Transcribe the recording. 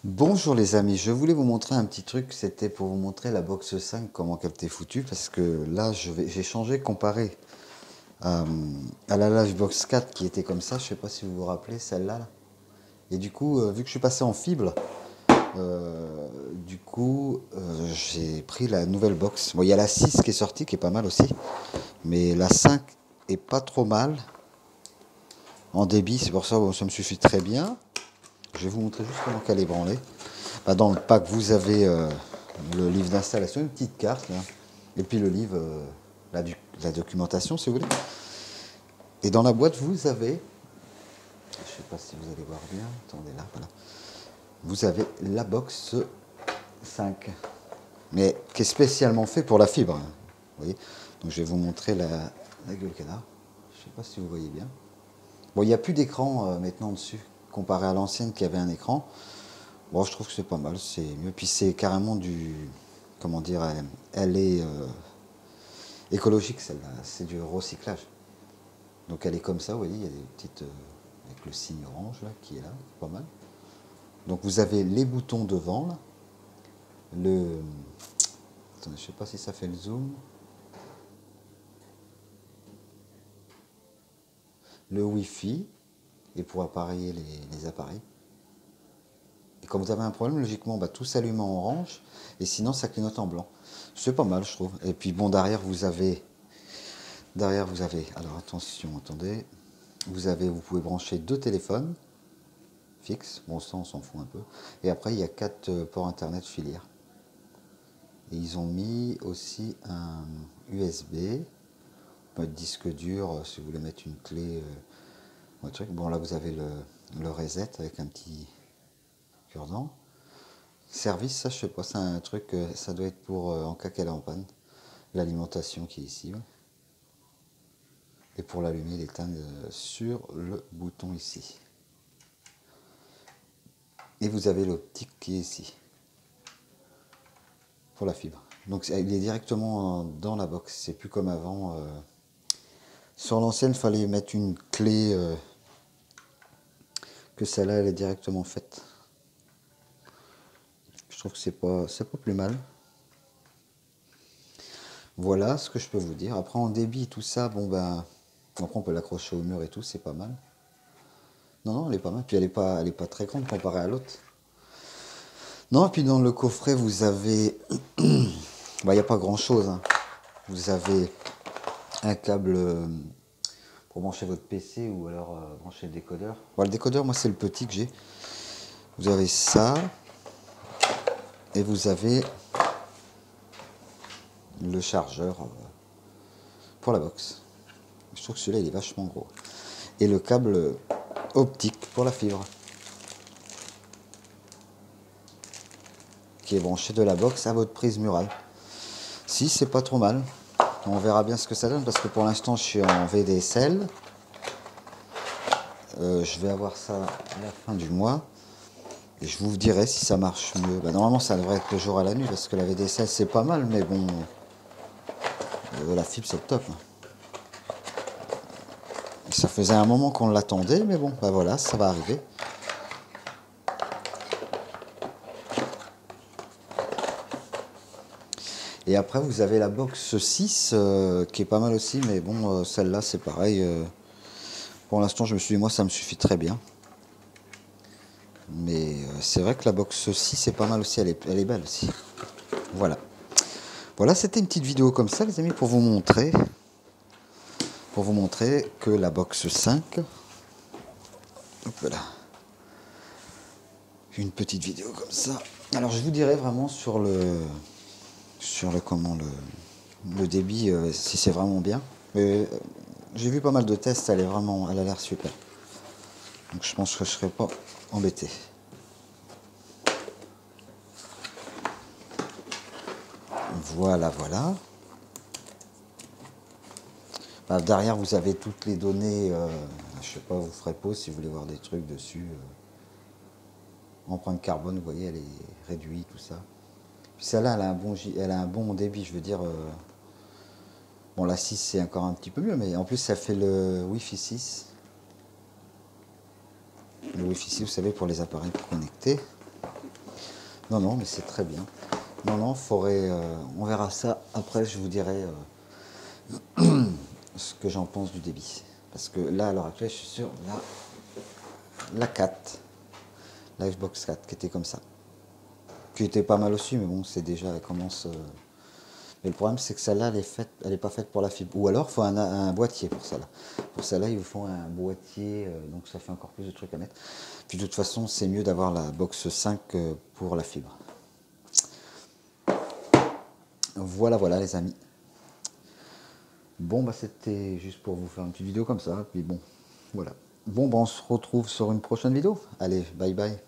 Bonjour les amis, je voulais vous montrer un petit truc, c'était pour vous montrer la box 5, comment qu'elle était foutue, parce que là j'ai changé comparé à la Livebox 4 qui était comme ça, je sais pas si vous vous rappelez, celle-là. Là. Et du coup, vu que je suis passé en fibre, j'ai pris la nouvelle box. Bon, il y a la 6 qui est sortie, qui est pas mal aussi, mais la 5 est pas trop mal en débit, c'est pour ça que ça me suffit très bien. Je vais vous montrer juste comment qu'elle est branlée. Bah, dans le pack, vous avez le livre d'installation, une petite carte, là, et puis le livre, la documentation, si vous voulez. Et dans la boîte, vous avez, je ne sais pas si vous allez voir bien, attendez là, voilà. Vous avez la box 5, mais qui est spécialement fait pour la fibre. Hein, vous voyez. Donc je vais vous montrer la gueule qu'elle a. Je ne sais pas si vous voyez bien. Bon, il n'y a plus d'écran maintenant dessus, comparé à l'ancienne qui avait un écran. Bon, je trouve que c'est pas mal, c'est mieux. Puis c'est carrément du, comment dire, elle est écologique celle-là, c'est du recyclage. Donc elle est comme ça, vous voyez, il y a des petites, avec le signe orange là, qui est là, pas mal. Donc vous avez les boutons devant, là. Attendez, je sais pas si ça fait le zoom. Le Wi-Fi, et pour appareiller les appareils. Et quand vous avez un problème, logiquement, bah, tout s'allume en orange, et sinon ça clignote en blanc. C'est pas mal, je trouve. Et puis bon, derrière vous avez, alors attention, attendez, vous pouvez brancher deux téléphones fixes, bon ça on s'en fout un peu. Et après il y a 4 ports internet filières. Et ils ont mis aussi un USB, un disque dur si vous voulez mettre une clé. Truc. Bon là vous avez le reset avec un petit cure-dent. Service, ça je sais pas, c'est un truc, ça doit être pour en cas qu'elle est en panne. L'alimentation qui est ici. Ouais. Et pour l'allumer, l'éteindre sur le bouton ici. Et vous avez l'optique qui est ici. Pour la fibre. Donc il est directement dans la box. C'est plus comme avant. Sur l'ancienne, il fallait mettre une clé que celle-là, elle est directement faite. Je trouve que c'est pas plus mal. Voilà ce que je peux vous dire. Après en débit, tout ça, bon ben, après on peut l'accrocher au mur et tout, c'est pas mal. Non, non, elle est pas mal. Puis elle est pas très grande comparée à l'autre. Non, et puis dans le coffret, vous avez, bah, il n'y a pas grand chose. Hein. Vous avez un câble pour brancher votre PC ou alors brancher le décodeur. Bon, le décodeur, moi c'est le petit que j'ai. Vous avez ça et vous avez le chargeur pour la box. Je trouve que celui-là il est vachement gros. Et le câble optique pour la fibre qui est branché de la box à votre prise murale. Si, c'est pas trop mal. On verra bien ce que ça donne parce que pour l'instant je suis en VDSL. Je vais avoir ça à la fin du mois. Et je vous dirai si ça marche mieux. Bah, normalement ça devrait être le jour à la nuit parce que la VDSL c'est pas mal, mais bon, la fibre c'est le top. Ça faisait un moment qu'on l'attendait, mais bon, bah voilà, ça va arriver. Et après vous avez la box 6 qui est pas mal aussi, mais bon, celle-là c'est pareil. Pour l'instant je me suis dit moi ça me suffit très bien. Mais c'est vrai que la box 6 c'est pas mal aussi, elle est belle aussi. Voilà. Voilà, c'était une petite vidéo comme ça les amis pour vous montrer que la box 5, hop là, une petite vidéo comme ça. Alors je vous dirai vraiment sur le comment le débit si c'est vraiment bien. Mais j'ai vu pas mal de tests, elle a l'air super. Donc je pense que je serai pas embêté. Voilà, voilà. Bah, derrière, vous avez toutes les données. Je sais pas, vous ferez pause si vous voulez voir des trucs dessus. Empreinte carbone, vous voyez, elle est réduite, tout ça. Puis celle-là, elle a un bon débit, je veux dire. Bon, la 6, c'est encore un petit peu mieux, mais en plus, ça fait le Wi-Fi 6. Le Wi-Fi 6, vous savez, pour les appareils connectés. Non, non, mais c'est très bien. Non, non, on verra ça. Après, je vous dirai ce que j'en pense du débit. Parce que là, à l'heure actuelle, je suis sur la 4, la Xbox 4, qui était comme ça. Qui était pas mal aussi, mais bon, c'est déjà, elle commence... Mais le problème, c'est que celle-là, elle est pas faite pour la fibre. Ou alors, il faut un boîtier pour celle-là. Pour celle-là, il vous faut un boîtier, donc ça fait encore plus de trucs à mettre. Puis de toute façon, c'est mieux d'avoir la box 5 pour la fibre. Voilà, voilà, les amis. Bon, bah, c'était juste pour vous faire une petite vidéo comme ça. Puis bon, voilà. Bon, bah, on se retrouve sur une prochaine vidéo. Allez, bye bye.